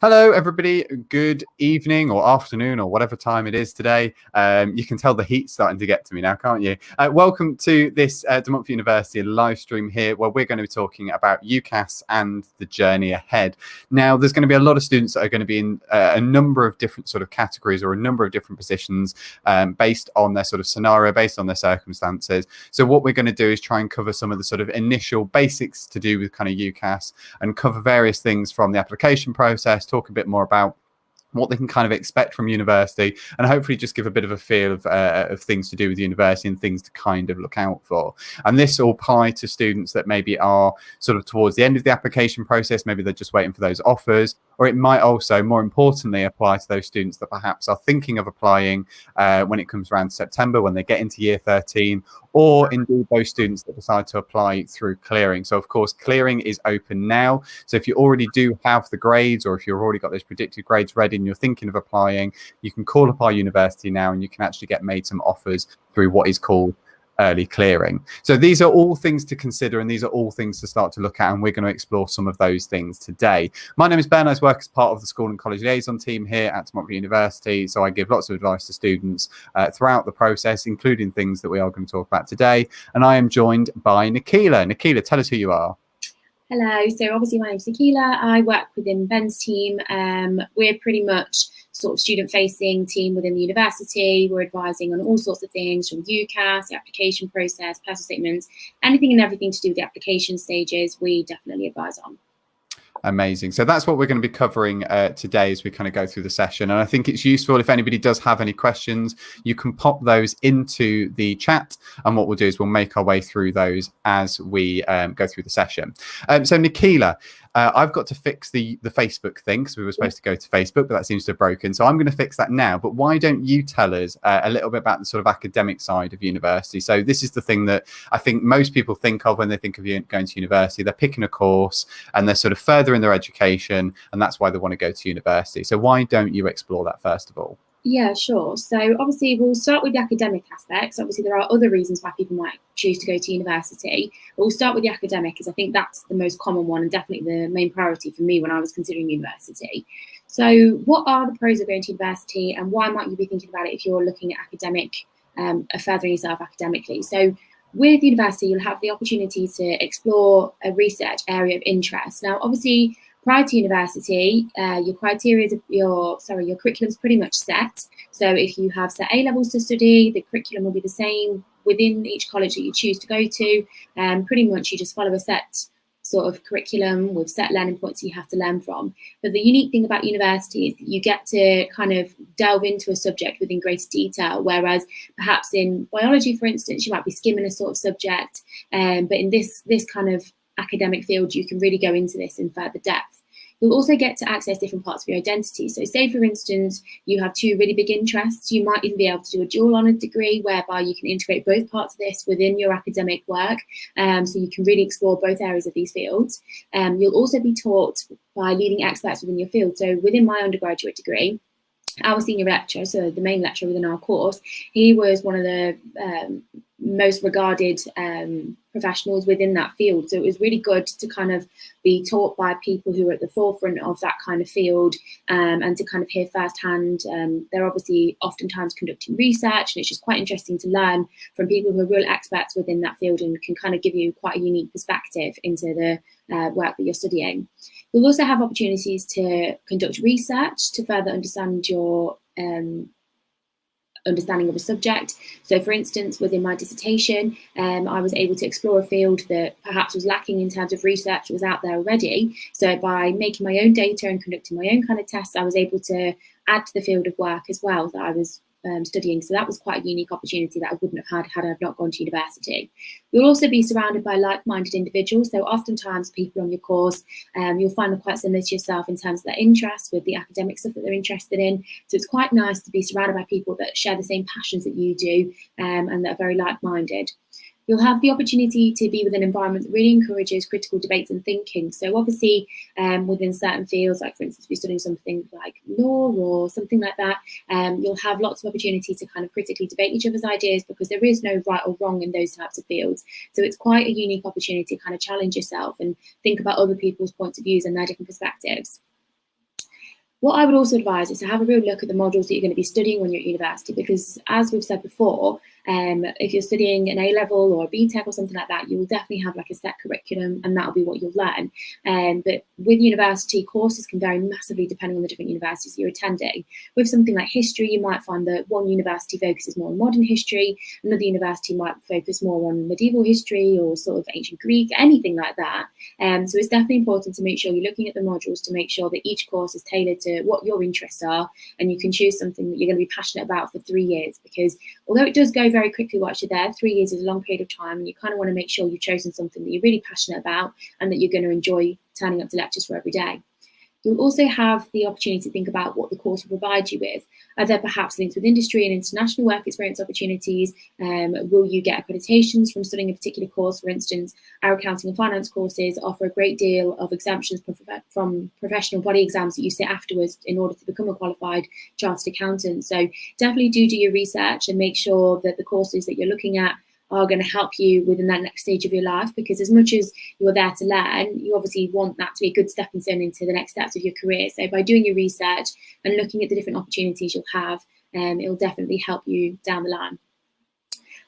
Hello, everybody. Good evening or afternoon or whatever time it is today. You can tell the heat's starting to get to me now, can't you? Welcome to this Montfort University live stream here, where we're going to be talking about UCAS and the journey ahead. Now, there's going to be a lot of students that are going to be in a number of different sort of categories or a number of different positions based on their sort of scenario, based on their circumstances. So what we're going to do is try and cover some of the sort of initial basics to do with kind of UCAS and cover various things from the application process, talk a bit more about what they can kind of expect from university, and hopefully just give a bit of a feel of things to do with university and things to kind of look out for. And this will apply to students that maybe are sort of towards the end of the application process, maybe they're just waiting for those offers, or it might also, more importantly, apply to those students that perhaps are thinking of applying when it comes around September, when they get into year 13, or indeed those students that decide to apply through clearing. So of course, clearing is open now. So if you already do have the grades, or if you've already got those predicted grades ready and you're thinking of applying, you can call up our university now and you can actually get made some offers through what is called early clearing. So these are all things to consider, and these are all things to start to look at, and we're going to explore some of those things today. My name is Ben. I work as part of the school and college liaison team here at Montfort University, so I give lots of advice to students throughout the process, including things that we are going to talk about today. And I am joined by Nikila. Nikila, tell us who you are. Hello, so obviously my name is Nikila. I work within Ben's team. We're pretty much sort of student-facing team within the university. We're advising on all sorts of things from UCAS, the application process, personal statements, anything and everything to do with the application stages, we definitely advise on. Amazing. So that's what we're going to be covering today as we kind of go through the session. And I think it's useful if anybody does have any questions, you can pop those into the chat. And what we'll do is we'll make our way through those as we go through the session. So Nikila, I've got to fix the Facebook thing because we were supposed to go to Facebook, but that seems to have broken. So I'm going to fix that now. But why don't you tell us a little bit about the sort of academic side of university? So this is the thing that I think most people think of when they think of going to university. They're picking a course and they're sort of further in their education, and that's why they want to go to university. So why don't you explore that first of all? Yeah, sure. So obviously we'll start with the academic aspects. Obviously there are other reasons why people might choose to go to university, but we'll start with the academic because I think that's the most common one and definitely the main priority for me when I was considering university. So what are the pros of going to university, and why might you be thinking about it if you're looking at furthering yourself academically? So with university, you'll have the opportunity to explore a research area of interest. Now, obviously, prior to university, your curriculum's pretty much set. So if you have set A levels to study, the curriculum will be the same within each college that you choose to go to. Pretty much you just follow a set sort of curriculum with set learning points you have to learn from. But the unique thing about university is that you get to kind of delve into a subject within greater detail, whereas perhaps in biology, for instance, you might be skimming a sort of subject, but in this kind of academic field, you can really go into this in further depth. You'll also get to access different parts of your identity. So say, for instance, you have two really big interests. You might even be able to do a dual honours degree whereby you can integrate both parts of this within your academic work. So you can really explore both areas of these fields. You'll also be taught by leading experts within your field. So within my undergraduate degree, our senior lecturer, so the main lecturer within our course, he was one of the most regarded professionals within that field. So it was really good to kind of be taught by people who are at the forefront of that kind of field, and to kind of hear firsthand. They're obviously oftentimes conducting research, and it's just quite interesting to learn from people who are real experts within that field and can kind of give you quite a unique perspective into the work that you're studying. You'll also have opportunities to conduct research to further understand your understanding of a subject. So for instance, within my dissertation, I was able to explore a field that perhaps was lacking in terms of research that was out there already. So by making my own data and conducting my own kind of tests, I was able to add to the field of work as well that I was studying. So that was quite a unique opportunity that I wouldn't have had I not gone to university. You'll also be surrounded by like-minded individuals. So oftentimes people on your course, you'll find them quite similar to yourself in terms of their interests with the academic stuff that they're interested in. So it's quite nice to be surrounded by people that share the same passions that you do, and that are very like-minded. You'll have the opportunity to be with an environment that really encourages critical debates and thinking. So obviously within certain fields, like for instance, if you're studying something like law or something like that, you'll have lots of opportunity to kind of critically debate each other's ideas because there is no right or wrong in those types of fields. So it's quite a unique opportunity to kind of challenge yourself and think about other people's points of views and their different perspectives. What I would also advise is to have a real look at the modules that you're going to be studying when you're at university, because as we've said before, if you're studying an A-level or a BTEC or something like that, you will definitely have like a set curriculum, and that'll be what you'll learn. But with university, courses can vary massively depending on the different universities you're attending. With something like history, you might find that one university focuses more on modern history, another university might focus more on medieval history or sort of ancient Greek, anything like that. So it's definitely important to make sure you're looking at the modules to make sure that each course is tailored to what your interests are, and you can choose something that you're going to be passionate about for 3 years, because although it does go very quickly once you're there, 3 years is a long period of time, and you kind of want to make sure you've chosen something that you're really passionate about and that you're going to enjoy turning up to lectures for every day. You'll also have the opportunity to think about what the course will provide you with. Are there perhaps links with industry and international work experience opportunities? Will you get accreditations from studying a particular course? For instance, our accounting and finance courses offer a great deal of exemptions from professional body exams that you sit afterwards in order to become a qualified chartered accountant. So definitely do your research and make sure that the courses that you're looking at are going to help you within that next stage of your life, because as much as you're there to learn, you obviously want that to be a good stepping stone into the next steps of your career. So by doing your research and looking at the different opportunities you'll have, it will definitely help you down the line.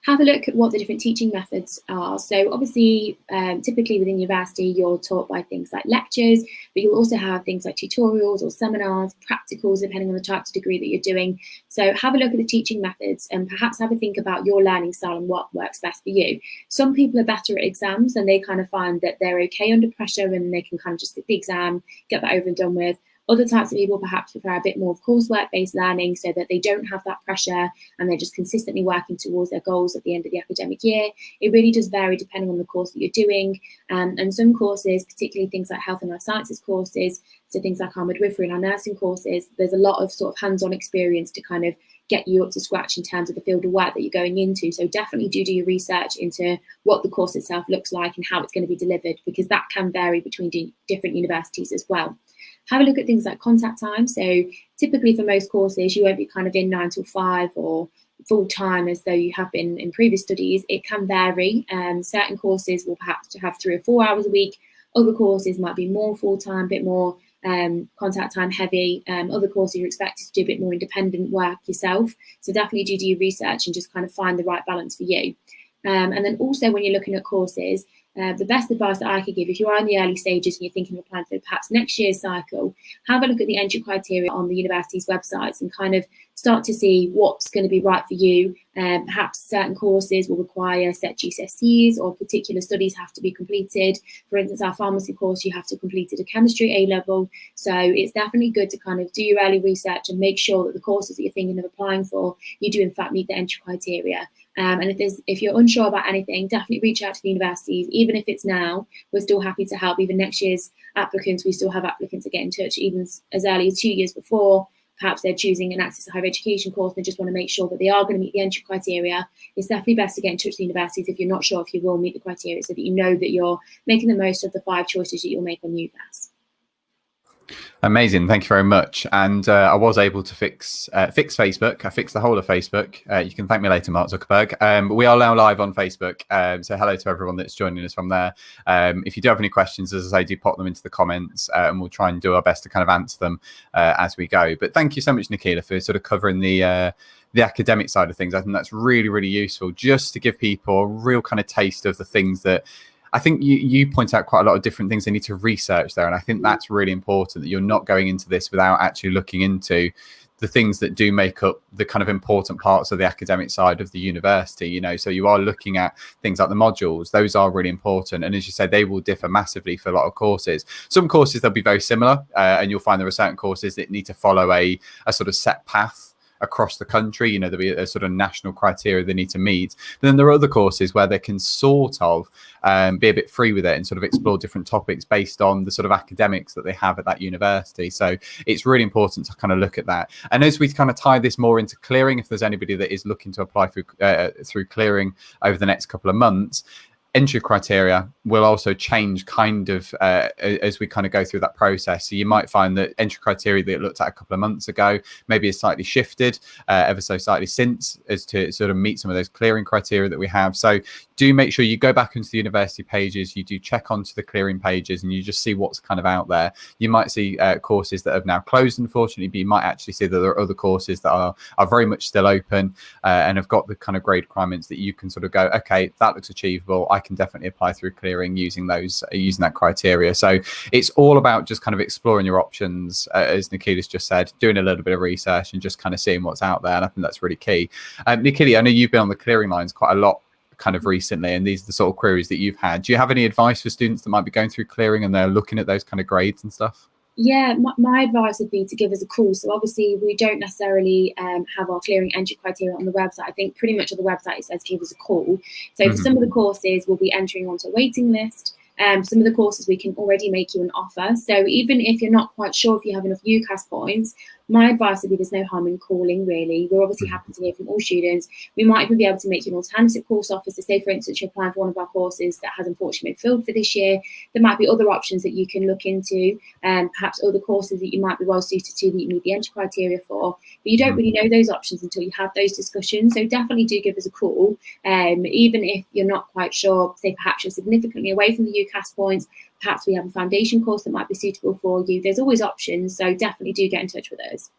Have a look at what the different teaching methods are. So obviously, typically within university, you're taught by things like lectures, but you'll also have things like tutorials or seminars, practicals, depending on the type of degree that you're doing. So have a look at the teaching methods and perhaps have a think about your learning style and what works best for you. Some people are better at exams, and they kind of find that they're okay under pressure and they can kind of just sit the exam, get that over and done with. Other types of people perhaps prefer a bit more of coursework-based learning so that they don't have that pressure and they're just consistently working towards their goals at the end of the academic year. It really does vary depending on the course that you're doing. And some courses, particularly things like health and life sciences courses, so things like our midwifery and our nursing courses, there's a lot of sort of hands-on experience to kind of get you up to scratch in terms of the field of work that you're going into. So definitely do your research into what the course itself looks like and how it's going to be delivered, because that can vary between different universities as well. Have a look at things like contact time. So typically for most courses, you won't be kind of in 9 till 5 or full time as though you have been in previous studies. It can vary. Certain courses will perhaps have 3 or 4 hours a week. Other courses might be more full time, a bit more contact time heavy. Other courses you're expected to do a bit more independent work yourself. So definitely do your research and just kind of find the right balance for you. And then also when you're looking at courses, the best advice that I could give, if you are in the early stages and you're thinking of applying for perhaps next year's cycle, have a look at the entry criteria on the university's websites and kind of start to see what's going to be right for you. Perhaps certain courses will require set GCSEs or particular studies have to be completed. For instance, our pharmacy course, you have to complete a chemistry A-level. So it's definitely good to kind of do your early research and make sure that the courses that you're thinking of applying for, you do in fact meet the entry criteria. And if you're unsure about anything, definitely reach out to the universities. Even if it's now, we're still happy to help. Even next year's applicants, we still have applicants that get in touch even as early as 2 years before. Perhaps they're choosing an access to higher education course and they just want to make sure that they are going to meet the entry criteria. It's definitely best to get in touch with the universities if you're not sure if you will meet the criteria, so that you know that you're making the most of the 5 choices that you'll make on UCAS. Amazing, thank you very much. And I was able to fix Facebook. I fixed the whole of Facebook. You can thank me later, Mark Zuckerberg. But we are now live on Facebook. So hello to everyone that's joining us from there. If you do have any questions, as I say, do pop them into the comments, and we'll try and do our best to kind of answer them as we go. But thank you so much, Nicola, for sort of covering the academic side of things. I think that's really, really useful, just to give people a real kind of taste of the things that I think you point out quite a lot of different things they need to research there. And I think that's really important, that you're not going into this without actually looking into the things that do make up the kind of important parts of the academic side of the university, you know. So you are looking at things like the modules. Those are really important. And as you said, they will differ massively for a lot of courses. Some courses, they'll be very similar, and you'll find there are certain courses that need to follow a sort of set path across the country. You know, there'll be a sort of national criteria they need to meet. But then there are other courses where they can sort of be a bit free with it and sort of explore different topics based on the sort of academics that they have at that university. So it's really important to kind of look at that. And as we kind of tie this more into clearing, if there's anybody that is looking to apply through clearing over the next couple of months, entry criteria will also change kind of as we kind of go through that process. So you might find that entry criteria that you looked at a couple of months ago maybe is slightly shifted ever so slightly since, as to sort of meet some of those clearing criteria that we have. So do make sure you go back into the university pages, you do check onto the clearing pages, and you just see what's kind of out there. You might see courses that have now closed, unfortunately, but you might actually see that there are other courses that are very much still open and have got the kind of grade requirements that you can sort of go, okay, that looks achievable, I can definitely apply through clearing using that criteria. So it's all about just kind of exploring your options, as Nikita's just said, doing a little bit of research and just kind of seeing what's out there. And I think that's really key. Nikita, I know you've been on the clearing lines quite a lot kind of recently, and these are the sort of queries that you've had. Do you have any advice for students that might be going through clearing and they're looking at those kind of grades and stuff? Yeah, my advice would be to give us a call. So obviously we don't necessarily have our clearing entry criteria on the website. I think pretty much on the website it says give us a call. So for some of the courses we'll be entering onto a waiting list. Some of the courses we can already make you an offer. So even if you're not quite sure if you have enough UCAS points, my advice would be there's no harm in calling, really. We're obviously happy to hear from all students. We might even be able to make you an alternative course offer. So say, for instance, you're applying for one of our courses that has unfortunately been filled for this year. There might be other options that you can look into, perhaps other courses that you might be well suited to that you meet the entry criteria for. But you don't really know those options until you have those discussions. So definitely do give us a call. Even if you're not quite sure, say perhaps you're significantly away from the UCAS points, perhaps we have a foundation course that might be suitable for you. There's always options, so definitely do get in touch with us.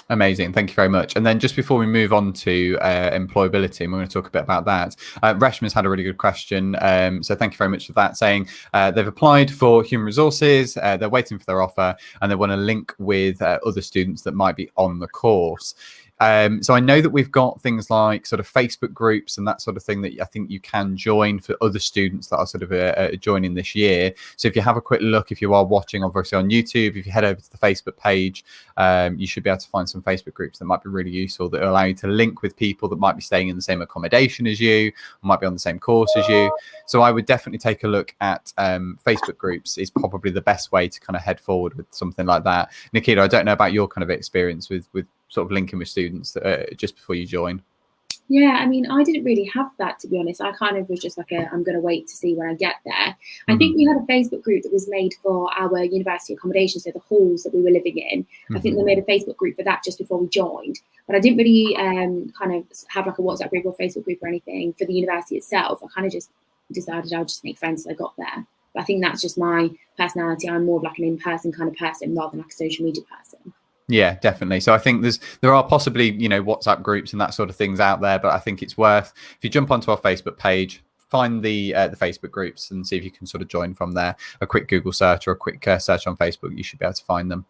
Amazing. Thank you very much. And then just before we move on to employability, and we're going to talk a bit about that, Reshma's had a really good question. So thank you very much for that, saying they've applied for human resources, they're waiting for their offer, and they want to link with other students that might be on the course. So I know that we've got things like sort of Facebook groups and that sort of thing that I think you can join for other students that are sort of joining this year. So if you have a quick look, if you are watching obviously on YouTube, if you head over to the Facebook page, you should be able to find some Facebook groups that might be really useful, that allow you to link with people that might be staying in the same accommodation as you, or might be on the same course as you. So I would definitely take a look at Facebook groups. Is probably the best way to kind of head forward with something like that. Nikita, I don't know about your kind of experience with sort of linking with students just before you join. Yeah, I mean, I didn't really have that, to be honest. I kind of was just like, I'm going to wait to see when I get there. I think we had a Facebook group that was made for our university accommodation, so the halls that we were living in. I think they made a Facebook group for that just before we joined. But I didn't really kind of have like a WhatsApp group or Facebook group or anything for the university itself. I kind of just decided I'll just make friends as I got there. But I think that's just my personality. I'm more of like an in-person kind of person rather than like a social media person. Yeah, definitely. So I think there are possibly, WhatsApp groups and that sort of things out there, but I think it's worth, if you jump onto our Facebook page, find the Facebook groups and see if you can sort of join from there. A quick Google search or a quick search on Facebook, you should be able to find them.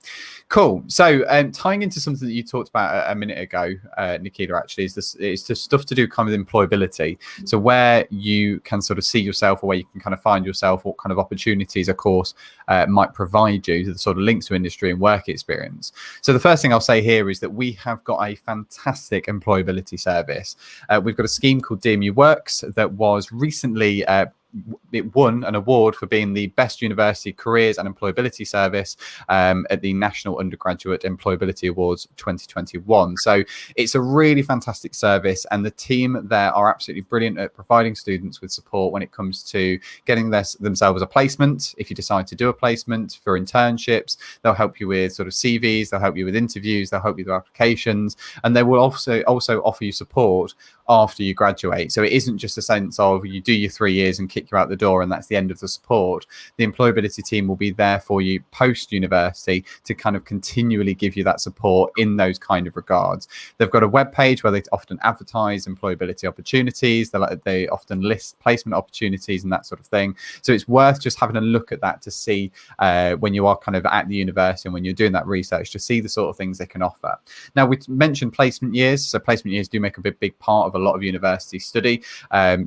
Cool. So tying into something that you talked about a minute ago, Nikita, actually, is the stuff to do kind of employability. So where you can sort of see yourself, or where you can kind of find yourself, what kind of opportunities a course might provide you, the sort of links to industry and work experience. So the first thing I'll say here is that we have got a fantastic employability service. We've got a scheme called DMU Works that was recently it won an award for being the best university careers and employability service at the National Undergraduate Employability Awards 2021. So it's a really fantastic service, and the team there are absolutely brilliant at providing students with support when it comes to getting themselves a placement. If you decide to do a placement, for internships, they'll help you with sort of CVs, they'll help you with interviews, they'll help you with applications, and they will also offer you support after you graduate. So it isn't just a sense of you do your 3 years and kick you out the door and that's the end of the support. The employability team will be there for you post university to kind of continually give you that support in those kind of regards. They've got a web page where they often advertise employability opportunities. They often list placement opportunities and that sort of thing. So it's worth just having a look at that to see when you are kind of at the university and when you're doing that research, to see the sort of things they can offer. Now, we mentioned placement years. So placement years do make a big part of a lot of university study.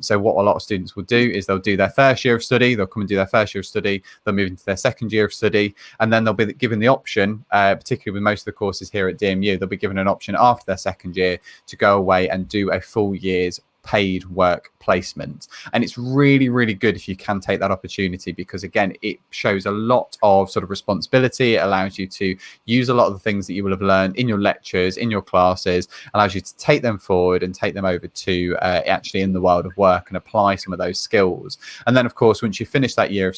So what a lot of students will do is they'll do their first year of study, they'll come and do their first year of study, they'll move into their second year of study, and then they'll be given the option, particularly with most of the courses here at DMU, they'll be given an option after their second year to go away and do a full year's paid work placement. And it's really, really good if you can take that opportunity, because again, it shows a lot of sort of responsibility. It allows you to use a lot of the things that you will have learned in your lectures, in your classes, allows you to take them forward and take them over to actually in the world of work and apply some of those skills. And then of course, once you finish that year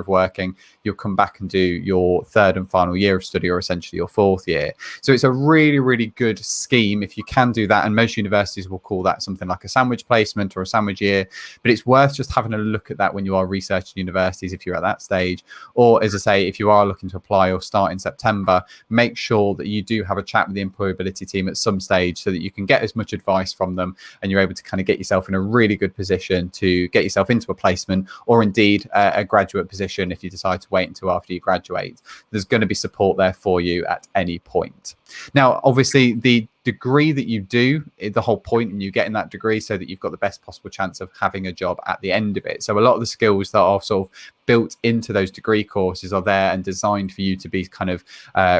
of working, you'll come back and do your third and final year of study, or essentially your fourth year. So it's a really, really good scheme if you can do that. And most universities will call that something like a sandwich placement or a sandwich year, but it's worth just having a look at that when you are researching universities, if you're at that stage. Or as I say, if you are looking to apply or start in September, make sure that you do have a chat with the employability team at some stage so that you can get as much advice from them and you're able to kind of get yourself in a really good position to get yourself into a placement, or indeed a graduate position if you decide to wait until after you graduate. There's going to be support there for you at any point. Now, obviously, the degree that you do, the whole point in you getting that degree so that you've got the best possible chance of having a job at the end of it. So a lot of the skills that are sort of built into those degree courses are there and designed for you to be kind of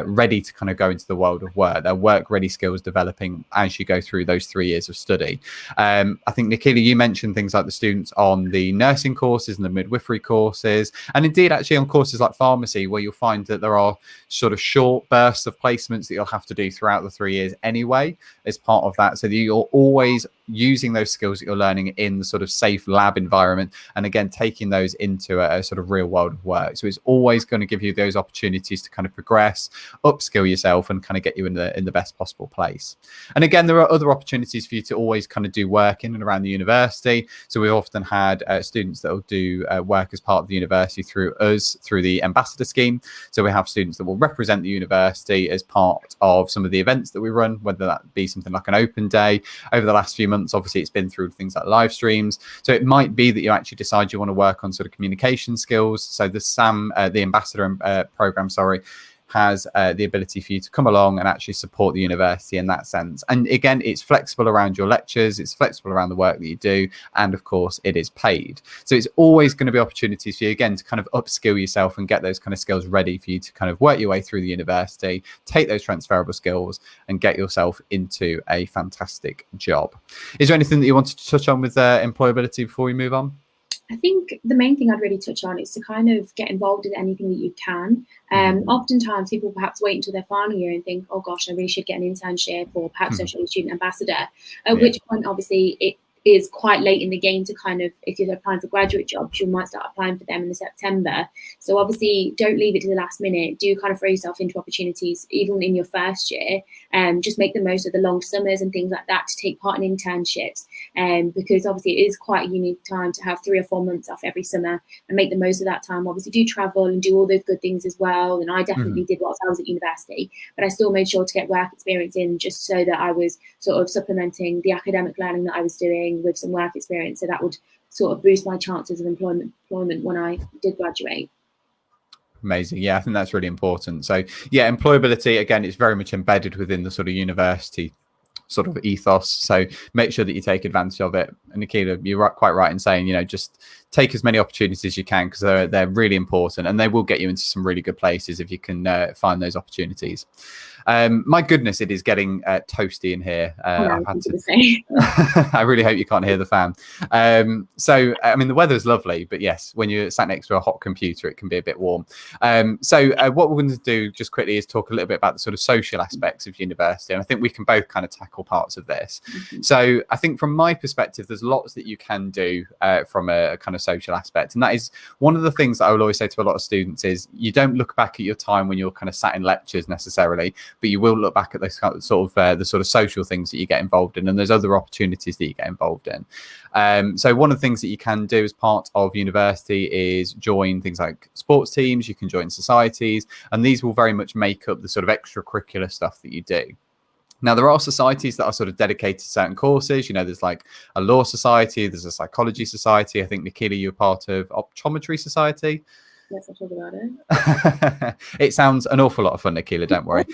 ready to kind of go into the world of work. They're work ready skills developing as you go through those 3 years of study. I think, Nikila, you mentioned things like the students on the nursing courses and the midwifery courses, and indeed actually on courses like pharmacy, where you'll find that there are sort of short bursts of placements that you'll have to do throughout the 3 years anyway as part of that, so that you're always using those skills that you're learning in the sort of safe lab environment, and again taking those into a sort of real world of work. So it's always going to give you those opportunities to kind of progress, upskill yourself, and kind of get you in the best possible place. And again, there are other opportunities for you to always kind of do work in and around the university. So we've often had students that will do work as part of the university through us, through the ambassador scheme. So we have students that will represent the university as part of some of the events that we run, whether that be something like an open day. Over the last few months, obviously it's been through things like live streams. So it might be that you actually decide you want to work on sort of communication skills. So the the ambassador program, has the ability for you to come along and actually support the university in that sense. And again, it's flexible around your lectures, it's flexible around the work that you do, and of course it is paid. So it's always going to be opportunities for you, again, to kind of upskill yourself and get those kind of skills ready for you to kind of work your way through the university, take those transferable skills and get yourself into a fantastic job. Is there anything that you wanted to touch on with employability before we move on? I think the main thing I'd really touch on is to kind of get involved in anything that you can. Oftentimes people perhaps wait until their final year and think, oh gosh, I really should get an internship, or perhaps I should be a student ambassador, at which point obviously it is quite late in the game to kind of, if you're applying for graduate jobs, you might start applying for them in September. So obviously don't leave it to the last minute. Do kind of throw yourself into opportunities even in your first year, and just make the most of the long summers and things like that to take part in internships, because obviously it is quite a unique time to have 3 or 4 months off every summer and make the most of that time. Obviously do travel and do all those good things as well, and I definitely did whilst I was at university, but I still made sure to get work experience in, just so that I was sort of supplementing the academic learning that I was doing with some work experience, so that would sort of boost my chances of employment when I did graduate. Amazing. Yeah, I think that's really important. So yeah, employability, again, it's very much embedded within the sort of university sort of ethos, so make sure that you take advantage of it. And Nikila, you're quite right in saying, you know, just take as many opportunities as you can, because they're really important, and they will get you into some really good places if you can find those opportunities. My goodness, it is getting toasty in here. I've had to I really hope you can't hear the fan. So I mean, the weather's lovely, but yes, when you're sat next to a hot computer, it can be a bit warm. So what we're going to do just quickly is talk a little bit about the sort of social aspects of university, and I think we can both kind of tackle parts of this. So I think from my perspective, there's lots that you can do from a kind of social aspect, and that is one of the things that I will always say to a lot of students is, you don't look back at your time when you're kind of sat in lectures necessarily, but you will look back at those kind of sort of the sort of social things that you get involved in, and there's other opportunities that you get involved in. So one of the things that you can do as part of university is join things like sports teams. You can join societies, and these will very much make up the sort of extracurricular stuff that you do. Now, there are societies that are sort of dedicated to certain courses. You know, there's like a law society, there's a psychology society. I think, Nikila, you're part of optometry society. Yes, I'll talk about it. It sounds an awful lot of fun, Nikila, don't worry.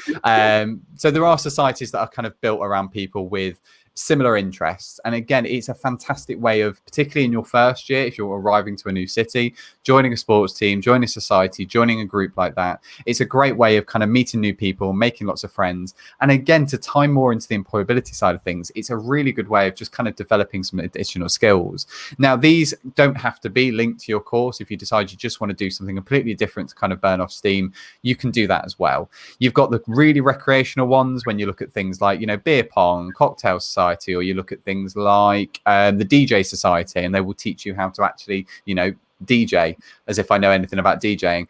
So there are societies that are kind of built around people with similar interests. And again, it's a fantastic way of, particularly in your first year, if you're arriving to a new city, joining a sports team, joining a society, joining a group like that. It's a great way of kind of meeting new people, making lots of friends. And again, to tie more into the employability side of things, it's a really good way of just kind of developing some additional skills. Now, these don't have to be linked to your course. If you decide you just want to do something completely different to kind of burn off steam, you can do that as well. You've got the really recreational ones when you look at things like, beer pong, cocktail society, or you look at things like the DJ society, and they will teach you how to actually, DJ, as if I know anything about DJing.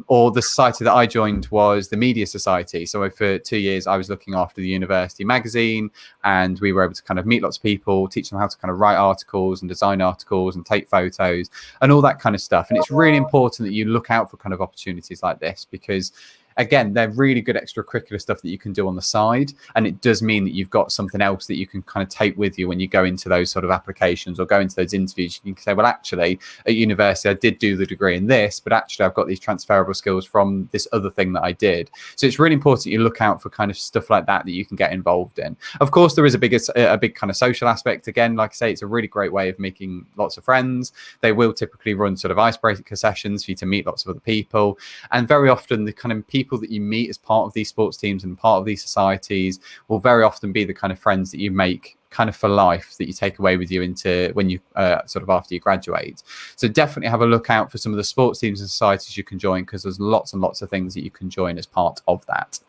Or the society that I joined was the Media Society. So for 2 years, I was looking after the university magazine, and we were able to kind of meet lots of people, teach them how to kind of write articles and design articles and take photos and all that kind of stuff. And it's really important that you look out for kind of opportunities like this, because again, they're really good extracurricular stuff that you can do on the side. And it does mean that you've got something else that you can kind of take with you when you go into those sort of applications or go into those interviews. You can say, well, actually, at university, I did do the degree in this, but actually, I've got these transferable skills from this other thing that I did. So it's really important you look out for kind of stuff like that you can get involved in. Of course, there is a big kind of social aspect. Again, like I say, it's a really great way of making lots of friends. They will typically run sort of icebreaker sessions for you to meet lots of other people. And very often, the kind of people that you meet as part of these sports teams and part of these societies will very often be the kind of friends that you make kind of for life, that you take away with you into when you sort of after you graduate. So definitely have a look out for some of the sports teams and societies you can join, because there's lots and lots of things that you can join as part of that.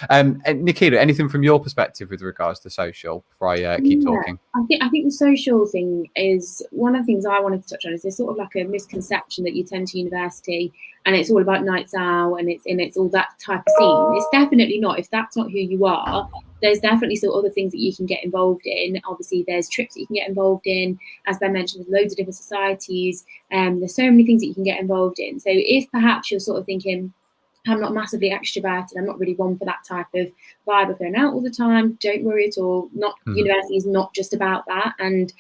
And Nikita, anything from your perspective with regards to social before I keep talking? I think the social thing is one of the things I wanted to touch on. Is there's sort of like a misconception that you attend to university and it's all about nights out and it's all that type of scene. It's definitely not. If that's not who you are, there's definitely still other things that you can get involved in. Obviously, there's trips that you can get involved in. As Ben mentioned, there's loads of different societies. There's so many things that you can get involved in. So if perhaps you're sort of thinking, I'm not massively extroverted, I'm not really one for that type of vibe of going out all the time, don't worry at all. University is not just about that. And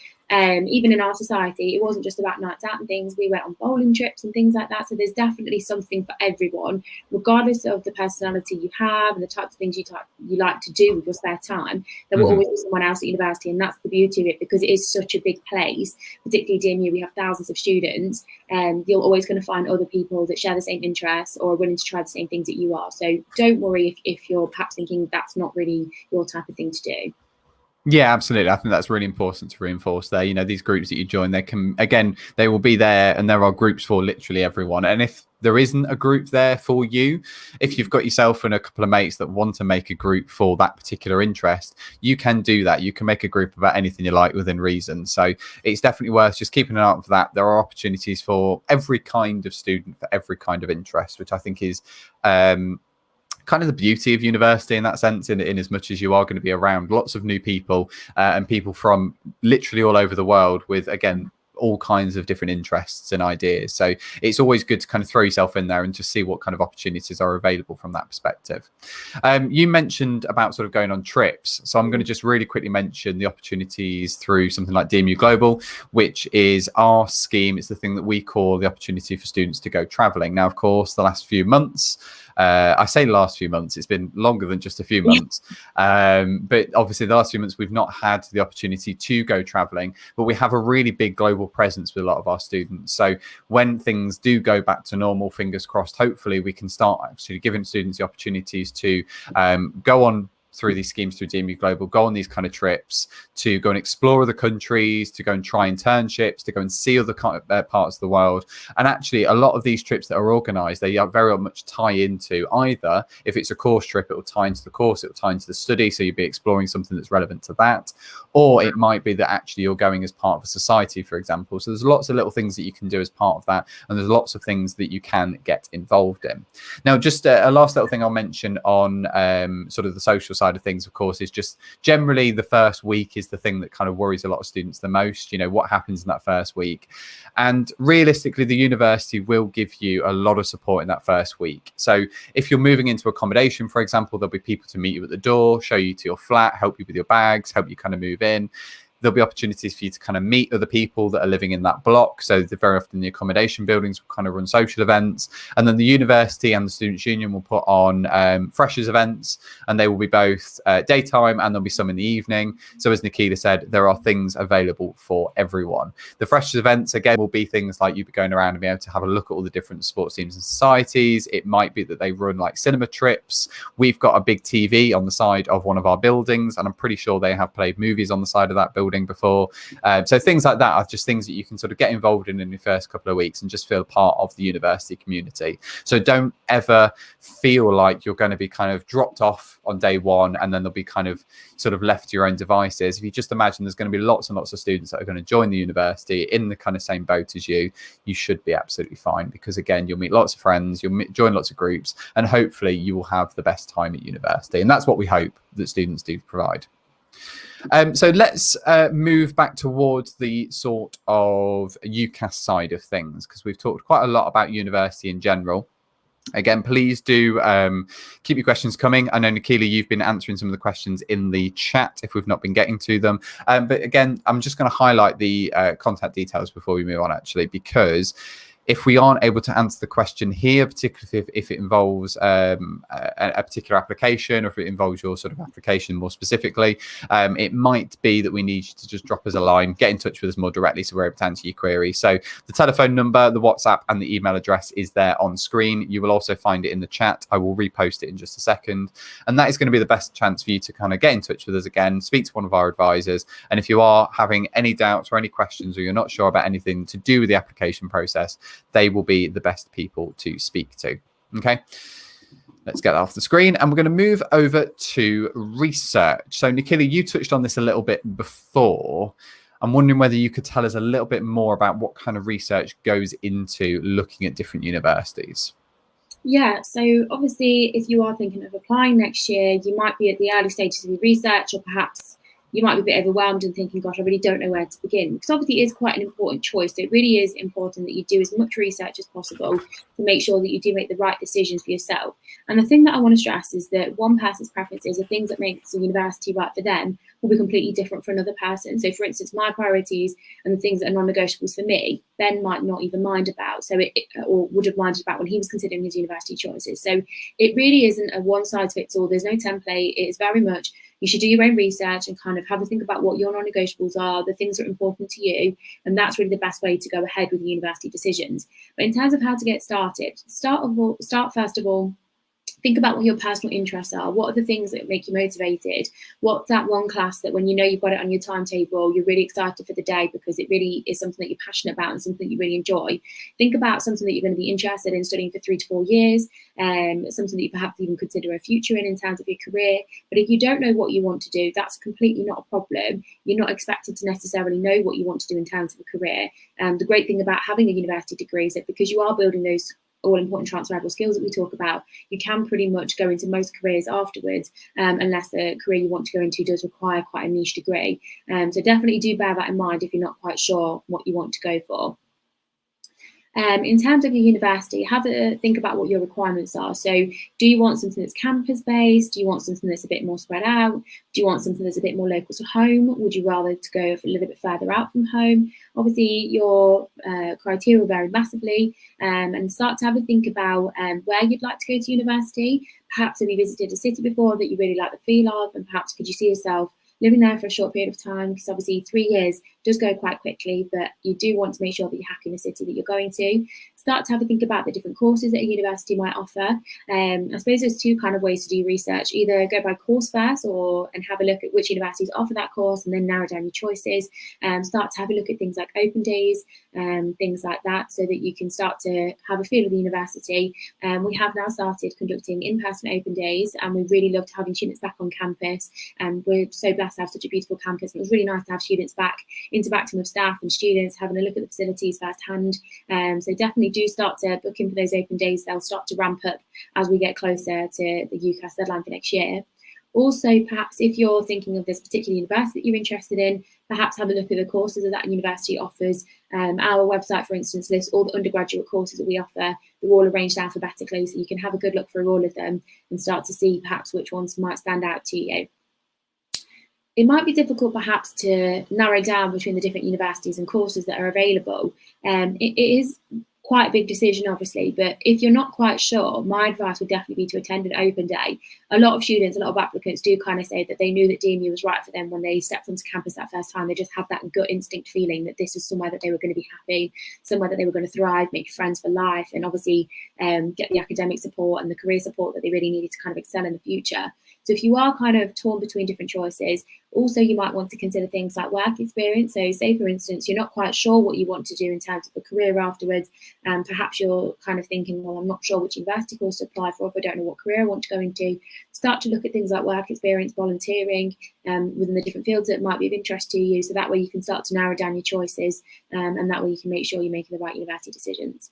even in our society, it wasn't just about nights out and things. We went on bowling trips and things like that. So there's definitely something for everyone, regardless of the personality you have and the types of things you like to do with your spare time. There will always be someone else at university, and that's the beauty of it, because it is such a big place. Particularly DMU, we have thousands of students, and you're always going to find other people that share the same interests or are willing to try the same things that you are. So don't worry if you're perhaps thinking that's not really your type of thing to do. Yeah, absolutely. I think that's really important to reinforce there. These groups that you join, they will be there, and there are groups for literally everyone. And if there isn't a group there for you, if you've got yourself and a couple of mates that want to make a group for that particular interest, you can do that. You can make a group about anything you like within reason. So it's definitely worth just keeping an eye out for that. There are opportunities for every kind of student, for every kind of interest, which I think is kind of the beauty of university in that sense, in as much as you are going to be around lots of new people and people from literally all over the world with, again, all kinds of different interests and ideas. So it's always good to kind of throw yourself in there and just see what kind of opportunities are available from that perspective. You mentioned about sort of going on trips. So I'm going to just really quickly mention the opportunities through something like DMU Global, which is our scheme. It's the thing that we call the opportunity for students to go traveling. Now, of course, the last few months, I say last few months, it's been longer than just a few months. But obviously the last few months, we've not had the opportunity to go traveling, but we have a really big global presence with a lot of our students. So when things do go back to normal, fingers crossed, hopefully we can start actually giving students the opportunities to go on through these schemes through DMU Global, go on these kind of trips to go and explore other countries, to go and try internships, to go and see other parts of the world. And actually, a lot of these trips that are organised, they are very much tie into either, if it's a course trip, it will tie into the course, it will tie into the study, so you'll be exploring something that's relevant to that. Or it might be that actually you're going as part of a society, for example. So there's lots of little things that you can do as part of that, and there's lots of things that you can get involved in. Now, just a last little thing I'll mention on sort of the social side of things, of course, is just generally the first week is the thing that kind of worries a lot of students the most. What happens in that first week? And realistically, the university will give you a lot of support in that first week. So if you're moving into accommodation, for example, there'll be people to meet you at the door, show you to your flat, help you with your bags, help you kind of move in. There'll be opportunities for you to kind of meet other people that are living in that block. So very often the accommodation buildings will kind of run social events, and then the university and the Students' Union will put on freshers events, and they will be both daytime and there'll be some in the evening. So as Nikila said, there are things available for everyone. The freshers events, again, will be things like you'll be going around and be able to have a look at all the different sports teams and societies. It might be that they run like cinema trips. We've got a big TV on the side of one of our buildings, and I'm pretty sure they have played movies on the side of that building before. So things like that are just things that you can sort of get involved in your first couple of weeks and just feel part of the university community. So don't ever feel like you're going to be kind of dropped off on day one and then they'll be kind of sort of left to your own devices. If you just imagine there's going to be lots and lots of students that are going to join the university in the kind of same boat as you should be absolutely fine, because again, you'll meet lots of friends, you'll join lots of groups, and hopefully you will have the best time at university. And that's what we hope that students do provide. So let's move back towards the sort of UCAS side of things, because we've talked quite a lot about university in general. Again, please do keep your questions coming. I know, Nikila, you've been answering some of the questions in the chat if we've not been getting to them. But again, I'm just going to highlight the contact details before we move on, actually, because if we aren't able to answer the question here, particularly if it involves a particular application, or if it involves your sort of application more specifically, it might be that we need you to just drop us a line, get in touch with us more directly so we're able to answer your query. So the telephone number, the WhatsApp and the email address is there on screen. You will also find it in the chat. I will repost it in just a second. And that is going to be the best chance for you to kind of get in touch with us again, speak to one of our advisors. And if you are having any doubts or any questions, or you're not sure about anything to do with the application process, they will be the best people to speak to. Okay, let's get that off the screen, and we're going to move over to research. So Nikila, you touched on this a little bit before. I'm wondering whether you could tell us a little bit more about what kind of research goes into looking at different universities. Yeah, so obviously if you are thinking of applying next year, you might be at the early stages of your research, or perhaps you might be a bit overwhelmed and thinking, gosh, I really don't know where to begin. Because obviously it is quite an important choice. So it really is important that you do as much research as possible to make sure that you do make the right decisions for yourself. And the thing that I want to stress is that one person's preferences, the things that makes a university right for them, will be completely different for another person. So for instance, my priorities and the things that are non-negotiables for me, Ben might not even mind about, or would have minded about when he was considering his university choices. So it really isn't a one size fits all. There's no template. It is very much, you should do your own research and kind of have a think about what your non-negotiables are, the things that are important to you, and that's really the best way to go ahead with the university decisions. But in terms of how to get started, start first of all, think about what your personal interests are. What are the things that make you motivated? What's that one class that when you know you've got it on your timetable, you're really excited for the day because it really is something that you're passionate about and something you really enjoy? Think about something that you're going to be interested in studying for 3 to 4 years, something that you perhaps even consider a future in terms of your career. But if you don't know what you want to do, that's completely not a problem. You're not expected to necessarily know what you want to do in terms of a career. The great thing about having a university degree is that because you are building those all-important transferable skills that we talk about, you can pretty much go into most careers afterwards, unless the career you want to go into does require quite a niche degree. So definitely do bear that in mind if you're not quite sure what you want to go for. In terms of your university, have a think about what your requirements are. So do you want something that's campus-based? Do you want something that's a bit more spread out? Do you want something that's a bit more local to home? Would you rather to go a little bit further out from home? Obviously, your criteria will vary massively, and start to have a think about where you'd like to go to university. Perhaps have you visited a city before that you really like the feel of, and perhaps could you see yourself living there for a short period of time? Because obviously 3 years does go quite quickly, but you do want to make sure that you're happy in the city that you're going to. Start to have a think about the different courses that a university might offer. I suppose there's 2 kind of ways to do research. Either go by course first and have a look at which universities offer that course and then narrow down your choices. Start to have a look at things like open days, things like that, so that you can start to have a feel of the university. We have now started conducting in-person open days, and we really loved having students back on campus. We're so blessed to have such a beautiful campus. It was really nice to have students back interacting with staff and students, having a look at the facilities firsthand. So definitely do start to book in for those open days. They'll start to ramp up as we get closer to the UCAS deadline for next year. Also, perhaps if you're thinking of this particular university that you're interested in, perhaps have a look at the courses that that university offers. Our website, for instance, lists all the undergraduate courses that we offer. They're all arranged alphabetically, so you can have a good look through all of them and start to see perhaps which ones might stand out to you. it might be difficult perhaps to narrow down between the different universities and courses that are available. It is quite a big decision, obviously, but if you're not quite sure, my advice would definitely be to attend an open day. A lot of students, a lot of applicants do kind of say that they knew that DMU was right for them when they stepped onto campus that first time. They just had that gut instinct feeling that this was somewhere that they were going to be happy, somewhere that they were going to thrive, make friends for life, and obviously get the academic support and the career support that they really needed to kind of excel in the future. So if you are kind of torn between different choices, also you might want to consider things like work experience. So say, for instance, you're not quite sure what you want to do in terms of a career afterwards, and perhaps you're kind of thinking, well, I'm not sure which university course to apply for, if I don't know what career I want to go into. Start to look at things like work experience, volunteering within the different fields that might be of interest to you. So that way you can start to narrow down your choices, and that way you can make sure you're making the right university decisions.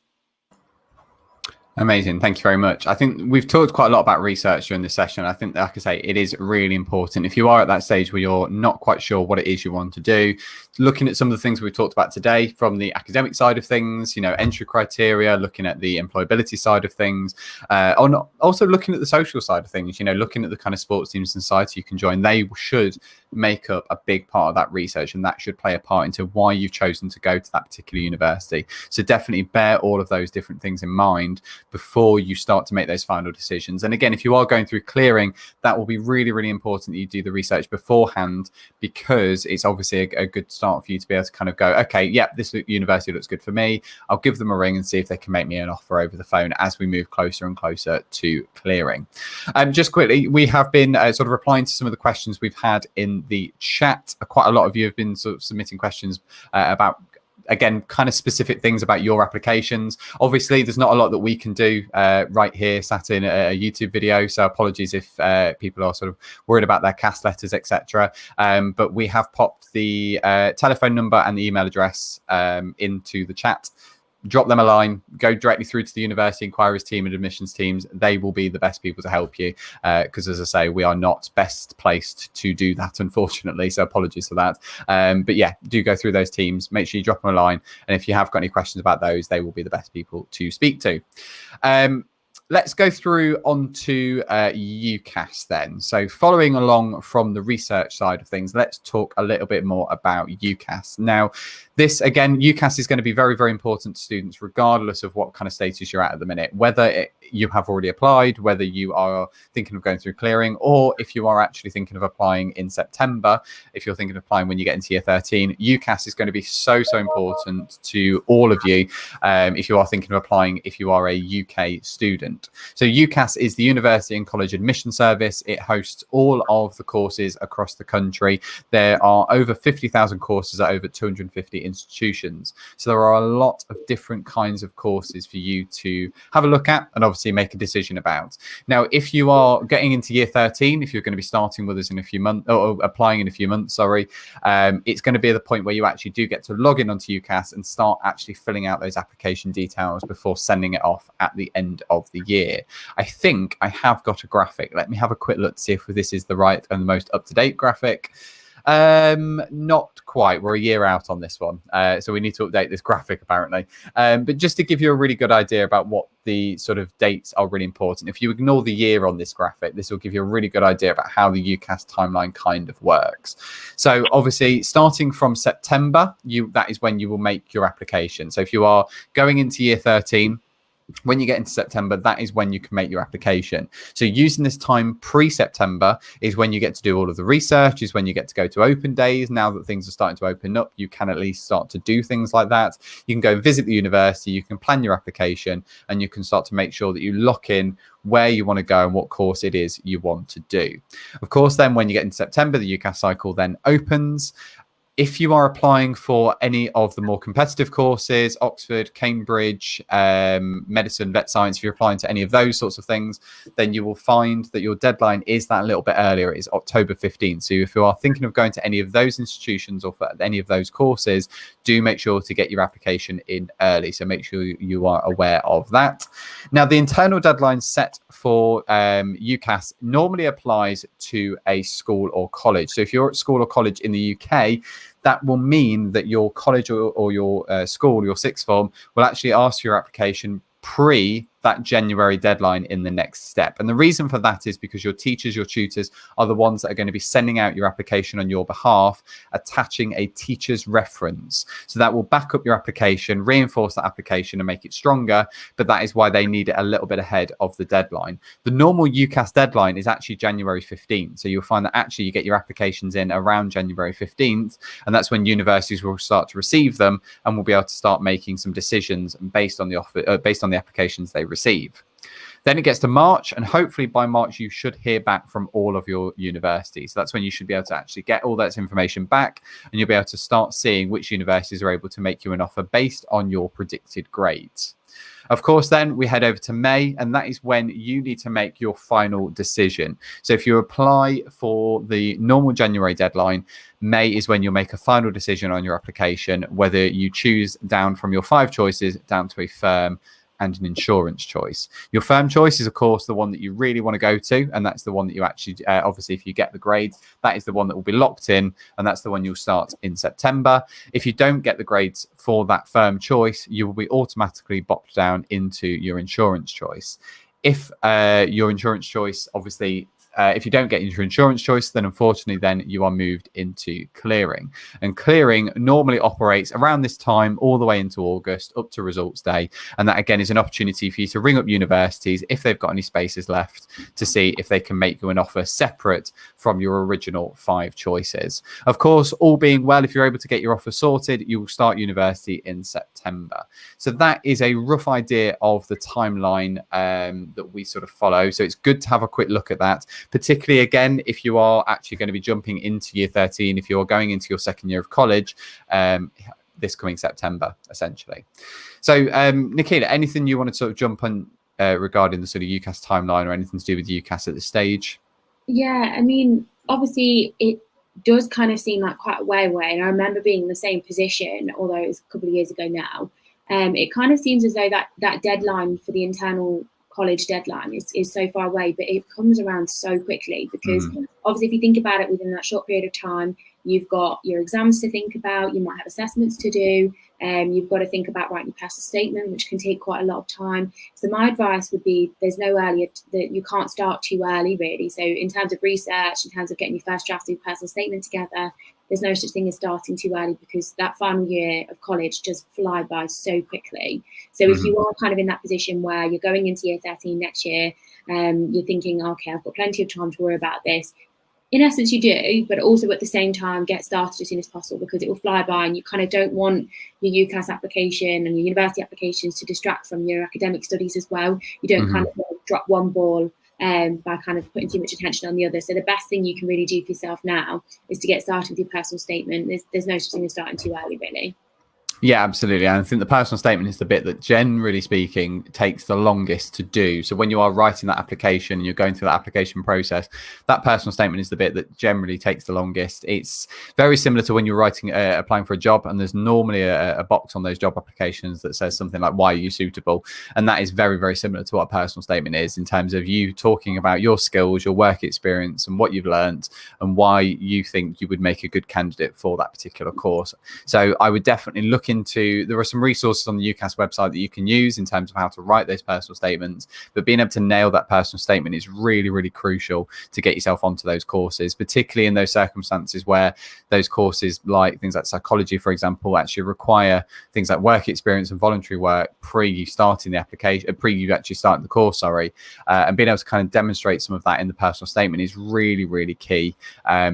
Amazing. Thank you very much. I think we've talked quite a lot about research during this session. I think, like I say, it is really important. If you are at that stage where you're not quite sure what it is you want to do, looking at some of the things we've talked about today from the academic side of things, entry criteria, looking at the employability side of things, also looking at the social side of things, looking at the kind of sports teams and society you can join, they should make up a big part of that research, and that should play a part into why you've chosen to go to that particular university. So definitely bear all of those different things in mind before you start to make those final decisions. And again, if you are going through clearing, that will be really, really important that you do the research beforehand, because it's obviously a good start for you to be able to kind of go, okay, yeah, this university looks good for me. I'll give them a ring and see if they can make me an offer over the phone as we move closer and closer to clearing. Just quickly, we have been sort of replying to some of the questions we've had in the chat. Quite a lot of you have been sort of submitting questions about, again, kind of specific things about your applications. Obviously, there's not a lot that we can do right here sat in a YouTube video, so apologies if people are sort of worried about their CAS letters, etc. But we have popped the telephone number and the email address into the chat. Drop them a line, go directly through to the university inquiries team and admissions teams. They will be the best people to help you, because as I say, we are not best placed to do that, unfortunately, so apologies for that. But yeah, do go through those teams, make sure you drop them a line, and if you have got any questions about those, they will be the best people to speak to. Let's go through onto UCAS then. So following along from the research side of things, let's talk a little bit more about UCAS. Now, this, again, UCAS is going to be very, very important to students, regardless of what kind of status you're at the minute, whether you have already applied, whether you are thinking of going through clearing, or if you are actually thinking of applying in September. If you're thinking of applying when you get into year 13, UCAS is going to be so, so important to all of you if you are thinking of applying, if you are a UK student. So UCAS is the University and College Admission Service. It hosts all of the courses across the country. There are over 50,000 courses at over 250 institutions. So there are a lot of different kinds of courses for you to have a look at and obviously make a decision about. Now, if you are getting into year 13, if you're going to be starting with us in a few months, or applying in a few months, sorry, it's going to be at the point where you actually do get to log in onto UCAS and start actually filling out those application details before sending it off at the end of the year. I think I have got a graphic. Let me have a quick look to see if this is the right and the most up-to-date graphic. Not quite. We're a year out on this one, so we need to update this graphic apparently. But just to give you a really good idea about what the sort of dates are really important, if you ignore the year on this graphic, this will give you a really good idea about how the UCAS timeline kind of works. So obviously, starting from September, that is when you will make your application. So if you are going into year 13, when you get into September, that is when you can make your application. So using this time pre-September is when you get to do all of the research, is when you get to go to open days. Now that things are starting to open up, you can at least start to do things like that. You can go and visit the university, you can plan your application, and you can start to make sure that you lock in where you want to go and what course it is you want to do. Of course, then when you get into September, the UCAS cycle then opens. If you are applying for any of the more competitive courses, Oxford, Cambridge, medicine, vet science, if you're applying to any of those sorts of things, then you will find that your deadline is that little bit earlier. It is October 15th. So if you are thinking of going to any of those institutions or for any of those courses, do make sure to get your application in early. So make sure you are aware of that. Now, the internal deadline set for UCAS normally applies to a school or college. So if you're at school or college in the UK, that will mean that your college or your school, your sixth form, will actually ask for your application pre that January deadline in the next step. And the reason for that is because your teachers, your tutors are the ones that are going to be sending out your application on your behalf, attaching a teacher's reference. So that will back up your application, reinforce that application and make it stronger. But that is why they need it a little bit ahead of the deadline. The normal UCAS deadline is actually January 15th. So you'll find that actually you get your applications in around January 15th. And that's when universities will start to receive them and will be able to start making some decisions based on the applications they receive. Then it gets to March, and hopefully by March you should hear back from all of your universities. So that's when you should be able to actually get all that information back, and you'll be able to start seeing which universities are able to make you an offer based on your predicted grades. Of course, then we head over to May, and that is when you need to make your final decision. So if you apply for the normal January deadline, May is when you'll make a final decision on your application, whether you choose down from your 5 choices down to a firm and an insurance choice. Your firm choice is, of course, the one that you really want to go to, and that's the one that you actually, obviously, if you get the grades, that is the one that will be locked in, and that's the one you'll start in September. If you don't get the grades for that firm choice, you will be automatically bopped down into your insurance choice. If your insurance choice, obviously, if you don't get your insurance choice, then unfortunately, then you are moved into clearing. And clearing normally operates around this time all the way into August, up to results day. And that, again, is an opportunity for you to ring up universities if they've got any spaces left to see if they can make you an offer separate from your original 5 choices. Of course, all being well, if you're able to get your offer sorted, you will start university in September. So that is a rough idea of the timeline that we sort of follow. So it's good to have a quick look at that. Particularly, again, if you are actually going to be jumping into year 13, if you're going into your second year of college this coming September, essentially. So, Nikita, anything you want to sort of jump on regarding the sort of UCAS timeline or anything to do with UCAS at this stage? Yeah, I mean, obviously, it does kind of seem like quite a way away. And I remember being in the same position, although it was a couple of years ago now. It kind of seems as though that deadline for the internal college deadline is so far away, but it comes around so quickly because obviously if you think about it, within that short period of time, you've got your exams to think about, you might have assessments to do, you've got to think about writing your personal statement, which can take quite a lot of time. So my advice would be there's no earlier, that you can't start too early really. So in terms of research, in terms of getting your first draft of your personal statement together, there's no such thing as starting too early because that final year of college does fly by so quickly. So if you are kind of in that position where you're going into year 13 next year, you're thinking, okay, I've got plenty of time to worry about this. In essence, you do, but also at the same time, get started as soon as possible because it will fly by and you kind of don't want your UCAS application and your university applications to distract from your academic studies as well. You don't kind of drop one ball by kind of putting too much attention on the other. So the best thing you can really do for yourself now is to get started with your personal statement. There's no such thing as starting too early, really. Yeah, absolutely. And I think the personal statement is the bit that, generally speaking, takes the longest to do. So when you are writing that application and you're going through that application process, that personal statement is the bit that generally takes the longest. It's very similar to when you're writing, applying for a job, and there's normally a box on those job applications that says something like, why are you suitable? And that is very, very similar to what a personal statement is in terms of you talking about your skills, your work experience, and what you've learned, and why you think you would make a good candidate for that particular course. So I would definitely look into, there are some resources on the UCAS website that you can use in terms of how to write those personal statements, but being able to nail that personal statement is really, really crucial to get yourself onto those courses, particularly in those circumstances where those courses, like things like psychology, for example, actually require things like work experience and voluntary work pre you starting the application, pre you actually starting the course, and being able to kind of demonstrate some of that in the personal statement is really, really key,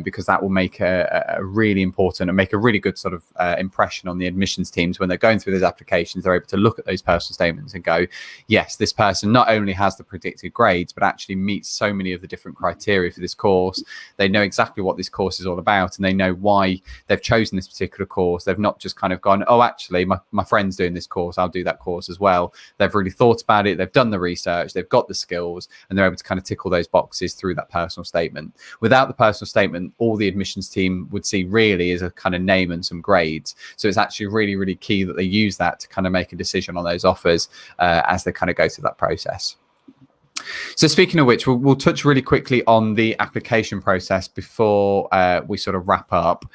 because that will make a really important and make a really good sort of impression on the admissions teams when they're going through those applications. They're able to look at those personal statements and go, yes, this person not only has the predicted grades, but actually meets so many of the different criteria for this course. They know exactly what this course is all about, and they know why they've chosen this particular course. They've not just kind of gone, oh, actually, my friend's doing this course, I'll do that course as well. They've really thought about it. They've done the research. They've got the skills, and they're able to kind of tick all those boxes through that personal statement. Without the personal statement, all the admissions team would see really is a kind of name and some grades. So it's actually really, really key that they use that to kind of make a decision on those offers as they kind of go through that process. So speaking of which, we'll touch really quickly on the application process before we sort of wrap up.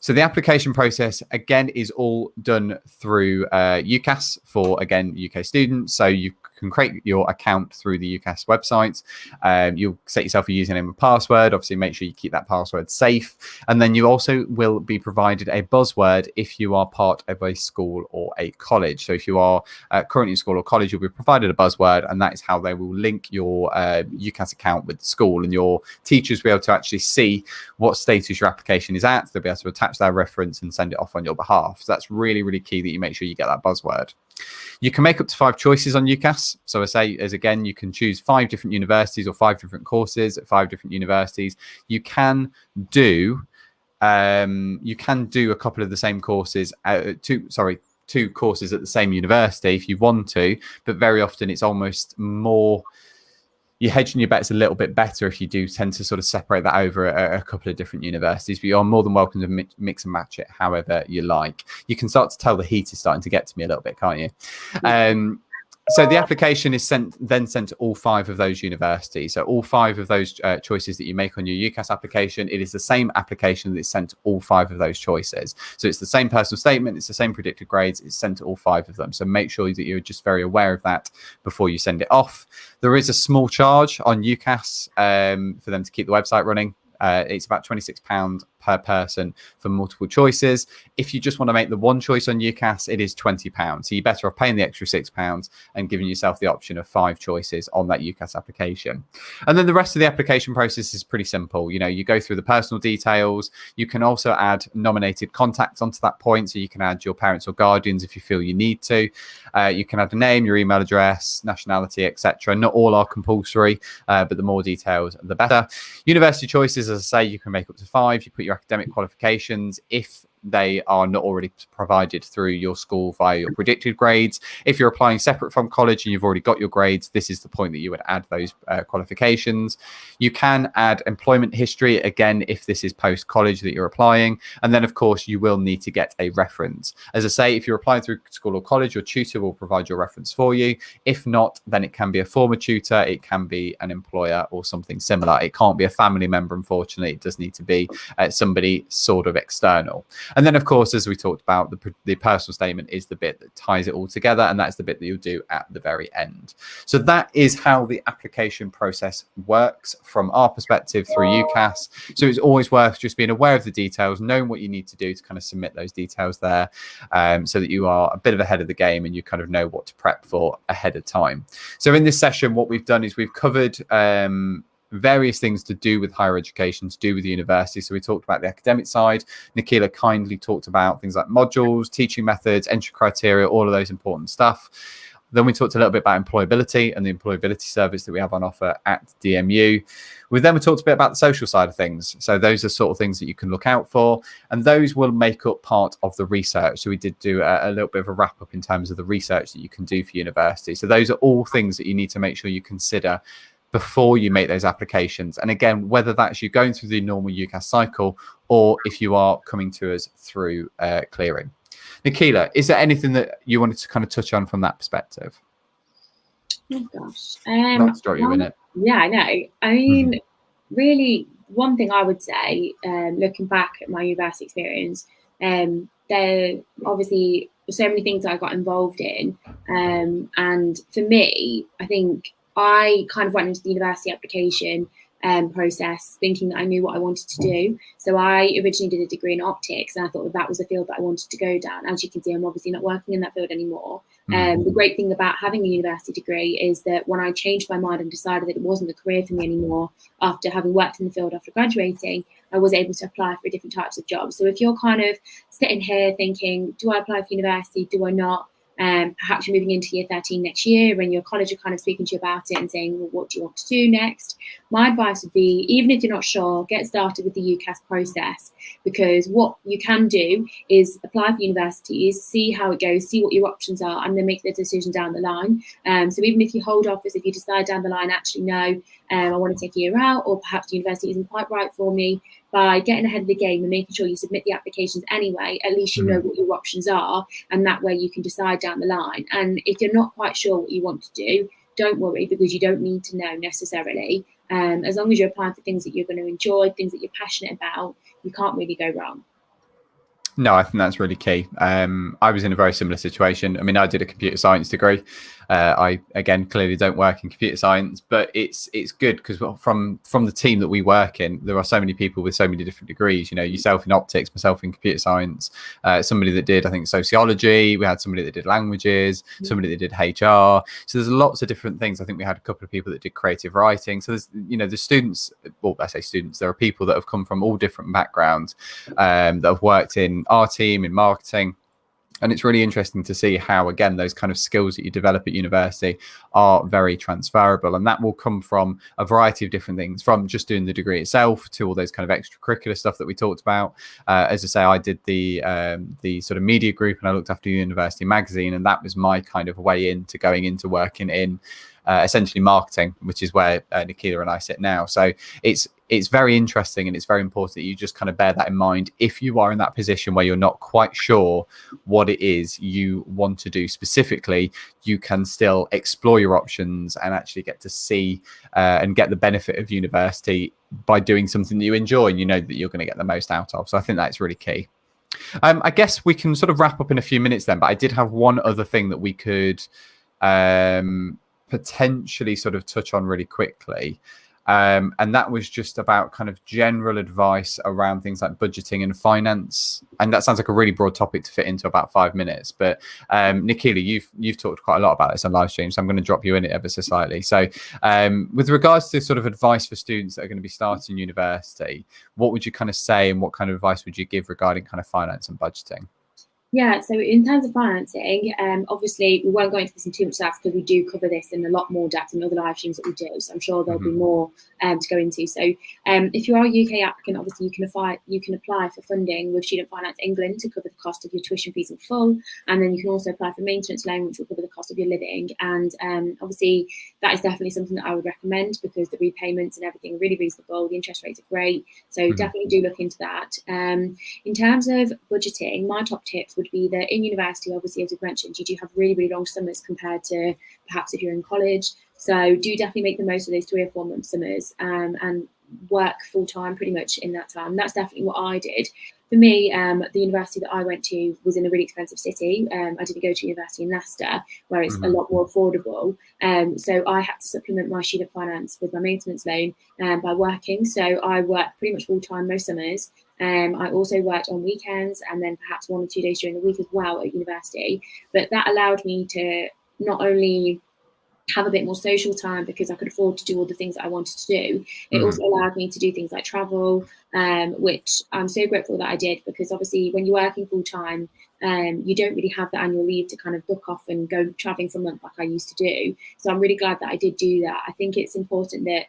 So the application process, again, is all done through UCAS for, again, UK students. So you can create your account through the UCAS website. You'll set yourself a username and password. Obviously, make sure you keep that password safe. And then you also will be provided a buzzword if you are part of a school or a college. So if you are currently in school or college, you'll be provided a buzzword, and that is how they will link your UCAS account with the school, and your teachers will be able to actually see what status your application is at. They'll be able to attach their reference and send it off on your behalf. So that's really, really key that you make sure you get that buzzword. You can make up to 5 choices on UCAS. So I say, as again, you can choose 5 different universities or 5 different courses at 5 different universities. You can do a couple of the same courses, 2 courses at the same university if you want to, but very often it's almost more, you're hedging your bets a little bit better if you do tend to sort of separate that over a couple of different universities. But you're more than welcome to mix and match it however you like. You can start to tell the heat is starting to get to me a little bit, can't you? So the application is sent to all 5 of those universities. So all 5 of those choices that you make on your UCAS application, it is the same application that's sent to all 5 of those choices. So it's the same personal statement, it's the same predicted grades, it's sent to all 5 of them. So make sure that you're just very aware of that before you send it off. There is a small charge on UCAS for them to keep the website running. It's about £26 per person for multiple choices. If you just want to make the one choice on UCAS, it is £20. So you're better off paying the extra £6 and giving yourself the option of 5 choices on that UCAS application. And then the rest of the application process is pretty simple. You go through the personal details. You can also add nominated contacts onto that point. So you can add your parents or guardians if you feel you need to. You can add a name, your email address, nationality, etc. Not all are compulsory, but the more details, the better. University choices, as I say, you can make up to 5. You put your academic qualifications if they are not already provided through your school via your predicted grades. If you're applying separate from college and you've already got your grades, this is the point that you would add those qualifications. You can add employment history, again, if this is post-college that you're applying. And then, of course, you will need to get a reference. As I say, if you're applying through school or college, your tutor will provide your reference for you. If not, then it can be a former tutor, it can be an employer or something similar. It can't be a family member, unfortunately. It does need to be somebody sort of external. And then, of course, as we talked about, the personal statement is the bit that ties it all together, and that's the bit that you'll do at the very end. So that is how the application process works from our perspective through UCAS. So it's always worth just being aware of the details, knowing what you need to do to kind of submit those details there, so that you are a bit of ahead of the game and you kind of know what to prep for ahead of time. So in this session, what we've done is we've covered various things to do with higher education, to do with the university. So we talked about the academic side. Nikila kindly talked about things like modules, teaching methods, entry criteria, all of those important stuff. Then we talked a little bit about employability and the employability service that we have on offer at DMU. We talked a bit about the social side of things. So those are sort of things that you can look out for, and those will make up part of the research. So we did do a little bit of a wrap up in terms of the research that you can do for university. So those are all things that you need to make sure you consider before you make those applications. And again, whether that's you going through the normal UCAS cycle or if you are coming to us through clearing. Nikila, is there anything that you wanted to kind of touch on from that perspective? Oh gosh, Not to draw you in it. Yeah, I know. I mean, really, one thing I would say, looking back at my university experience, there obviously so many things that I got involved in, and for me, I think I kind of went into the university application process thinking that I knew what I wanted to do. So I originally did a degree in optics, and I thought that was the field that I wanted to go down. As you can see, I'm obviously not working in that field anymore. The great thing about having a university degree is that when I changed my mind and decided that it wasn't the career for me anymore, after having worked in the field after graduating, I was able to apply for different types of jobs. So if you're kind of sitting here thinking, do I apply for university? Do I not? Perhaps you're moving into year 13 next year and your college are kind of speaking to you about it and saying, well, what do you want to do next? My advice would be, even if you're not sure, get started with the UCAS process, because what you can do is apply for universities, see how it goes, see what your options are, and then make the decision down the line. So even if you hold off, if you decide down the line, actually, no, I want to take a year out, or perhaps the university isn't quite right for me, by getting ahead of the game and making sure you submit the applications anyway, at least you know what your options are, and that way you can decide down the line. And if you're not quite sure what you want to do, don't worry, because you don't need to know necessarily. As long as you're applying for things that you're going to enjoy, things that you're passionate about, you can't really go wrong. No, I think that's really key. I was in a very similar situation. I mean, I did a computer science degree. I again clearly don't work in computer science, but it's good because from the team that we work in, there are so many people with so many different degrees. You know, yourself in optics, myself in computer science, somebody that did, I think, sociology. We had somebody that did languages, somebody that did HR. So there's lots of different things. I think we had a couple of people that did creative writing. So there's, you know, the students, well, I say students, there are people that have come from all different backgrounds, that have worked in our team, in marketing. And it's really interesting to see how, again, those kind of skills that you develop at university are very transferable. And that will come from a variety of different things, from just doing the degree itself to all those kind of extracurricular stuff that we talked about. As I say, I did the sort of media group, and I looked after University Magazine. And that was my kind of way into going into working in essentially marketing, which is where Nikila and I sit now. So it's very interesting, and it's very important that you just kind of bear that in mind. If you are in that position where you're not quite sure what it is you want to do specifically, you can still explore your options and actually get to see and get the benefit of university by doing something that you enjoy and you know that you're going to get the most out of. So I think that's really key. I guess we can sort of wrap up in a few minutes then, but I did have one other thing that we could potentially sort of touch on really quickly. And that was just about kind of general advice around things like budgeting and finance. And that sounds like a really broad topic to fit into about 5 minutes. But Nikila, you've talked quite a lot about this on live stream, so I'm going to drop you in it ever so slightly. So with regards to sort of advice for students that are going to be starting university, what would you kind of say, and what kind of advice would you give regarding kind of finance and budgeting? Yeah, so in terms of financing, obviously we won't go into this in too much depth because we do cover this in a lot more depth in other live streams that we do. So I'm sure there'll be more to go into. So if you are a UK applicant, obviously you can apply for funding with Student Finance England to cover the cost of your tuition fees in full, and then you can also apply for maintenance loan, which will cover the cost of your living. And obviously that is definitely something that I would recommend because the repayments and everything are really reasonable. The interest rates are great, so definitely do look into that. In terms of budgeting, my top tips would be that in university, obviously, as we've mentioned, you do have really, really long summers compared to perhaps if you're in college. So do definitely make the most of those 3 or 4 month summers and work full time pretty much in that time. That's definitely what I did. For me, the university that I went to was in a really expensive city. I didn't go to university in Leicester, where it's a lot more affordable. So I had to supplement my student finance with my maintenance loan by working. So I worked pretty much full time most summers. I also worked on weekends and then perhaps 1 or 2 days during the week as well at university. But that allowed me to not only have a bit more social time because I could afford to do all the things that I wanted to do. It also allowed me to do things like travel, which I'm so grateful that I did, because obviously when you're working full time, you don't really have the annual leave to kind of book off and go traveling for a month like I used to do. So I'm really glad that I did do that. I think it's important that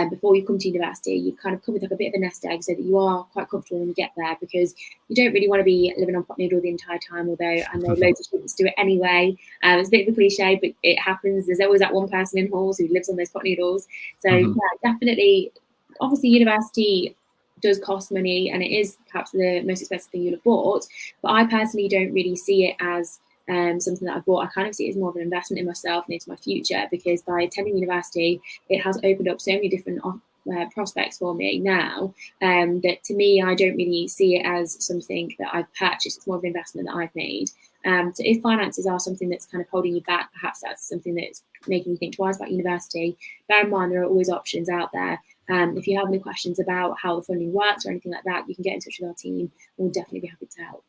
before you come to university, you kind of come with like a bit of a nest egg so that you are quite comfortable when you get there, because you don't really want to be living on pot noodle the entire time, although I know loads of students do it anyway. It's a bit of a cliche, but it happens. There's always that one person in halls who lives on those pot noodles. So yeah, definitely, obviously university does cost money and it is perhaps the most expensive thing you'll have bought, but I personally don't really see it as something that I bought. I kind of see it as more of an investment in myself and into my future, because by attending university, it has opened up so many different prospects for me now that to me, I don't really see it as something that I've purchased. It's more of an investment that I've made. So if finances are something that's kind of holding you back, perhaps that's something that's making you think twice about university. Bear in mind, there are always options out there. If you have any questions about how the funding works or anything like that, you can get in touch with our team. We'll definitely be happy to help.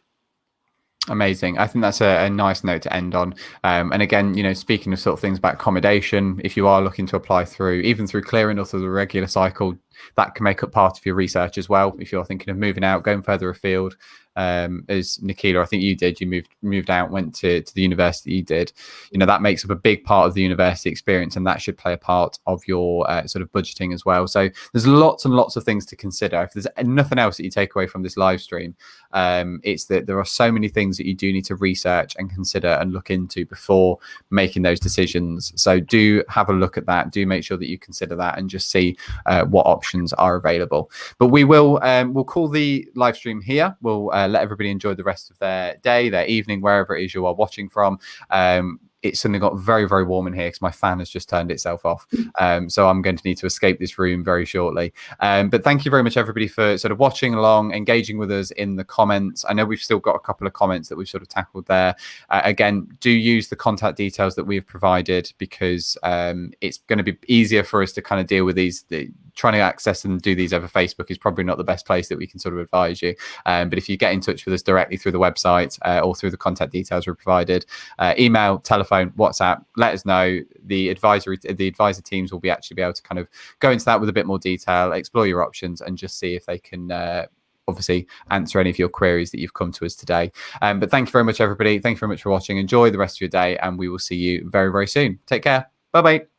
Amazing. I think that's a nice note to end on. And again, you know, speaking of sort of things about accommodation, if you are looking to apply through, even through clearing or through the regular cycle, that can make up part of your research as well. If you're thinking of moving out, going further afield, as Nikila, I think you did, you moved out, went to the university you did, you know, that makes up a big part of the university experience, and that should play a part of your sort of budgeting as well. So there's lots and lots of things to consider. If there's nothing else that you take away from this live stream, it's that there are so many things that you do need to research and consider and look into before making those decisions. So do have a look at that. Do make sure that you consider that and just see what options are available. But we'll call the live stream here. We'll let everybody enjoy the rest of their day, their evening, wherever it is you are watching from. it's suddenly got very, very warm in here because my fan has just turned itself off. So I'm going to need to escape this room very shortly. But thank you very much, everybody, for sort of watching along, engaging with us in the comments. I know we've still got a couple of comments that we've sort of tackled there. Again, do use the contact details that we've provided, because it's going to be easier for us to kind of deal with these. Trying to access and do these over Facebook is probably not the best place that we can sort of advise you. But if you get in touch with us directly through the website or through the contact details we've provided, email, telephone, WhatsApp, let us know. The advisor teams will actually be able to kind of go into that with a bit more detail, explore your options, and just see if they can obviously answer any of your queries that you've come to us today. But thank you very much, everybody. Thank you very much for watching. Enjoy the rest of your day, and we will see you very, very soon. Take care. Bye-bye.